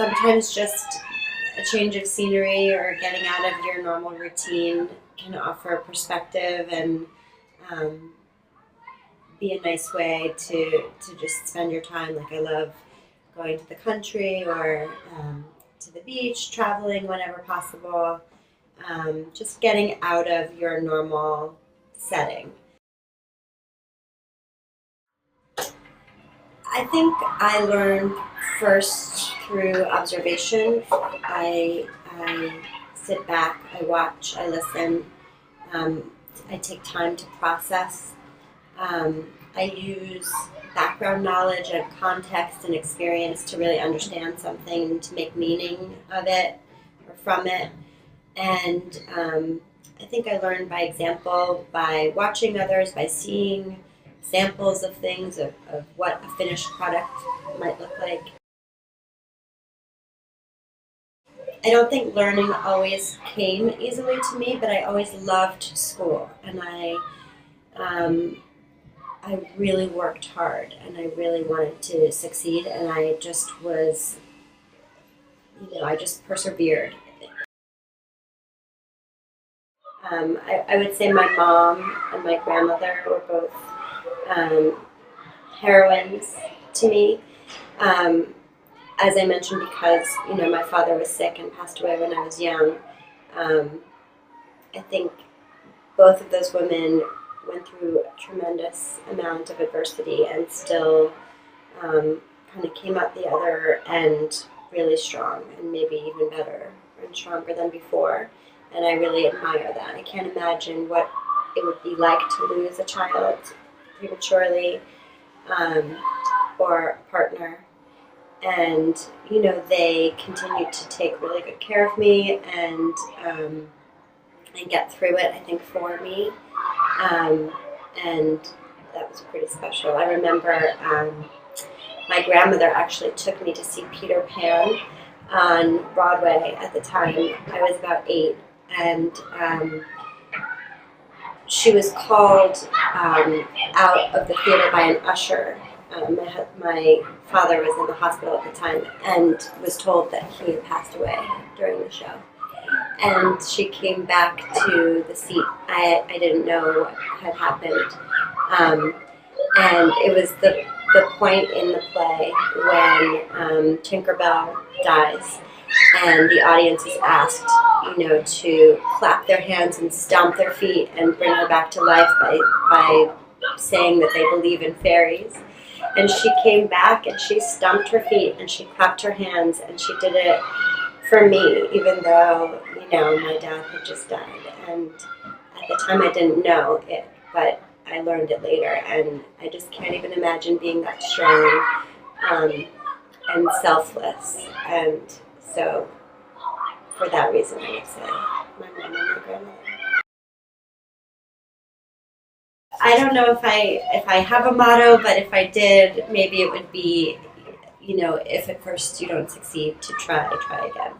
sometimes just a change of scenery or getting out of your normal routine can offer perspective and be a nice way to just spend your time. Like I love going to the country or to the beach, traveling whenever possible, just getting out of your normal setting. I think I learned first through observation. I sit back, I watch, I listen. I take time to process. I use background knowledge and context and experience to really understand something and to make meaning of it or from it. And I think I learned by example, by watching others, by seeing samples of things, of what a finished product might look like. I don't think learning always came easily to me, but I always loved school, and I really worked hard, and I really wanted to succeed, and I just was, I just persevered. I would say my mom and my grandmother were both heroines to me. As I mentioned, because my father was sick and passed away when I was young. I think both of those women went through a tremendous amount of adversity and still kind of came out the other end really strong and maybe even better and stronger than before. And I really admire that. I can't imagine what it would be like to lose a child prematurely or a partner. And, they continued to take really good care of me and get through it, I think, for me. And that was pretty special. I remember my grandmother actually took me to see Peter Pan on Broadway at the time. I was about 8. And she was called out of the theater by an usher. My father was in the hospital at the time and was told that he had passed away during the show. And she came back to the seat. I didn't know what had happened. And it was the point in the play when Tinkerbell dies. And the audience is asked, to clap their hands and stomp their feet and bring her back to life by saying that they believe in fairies. And she came back and she stomped her feet and she clapped her hands and she did it for me, even though, my dad had just died. And at the time I didn't know it, but I learned it later. And I just can't even imagine being that strong and selfless. And so, for that reason, I would say my mom and my grandmother. I don't know if I have a motto, but if I did, maybe it would be, if at first you don't succeed, to try again.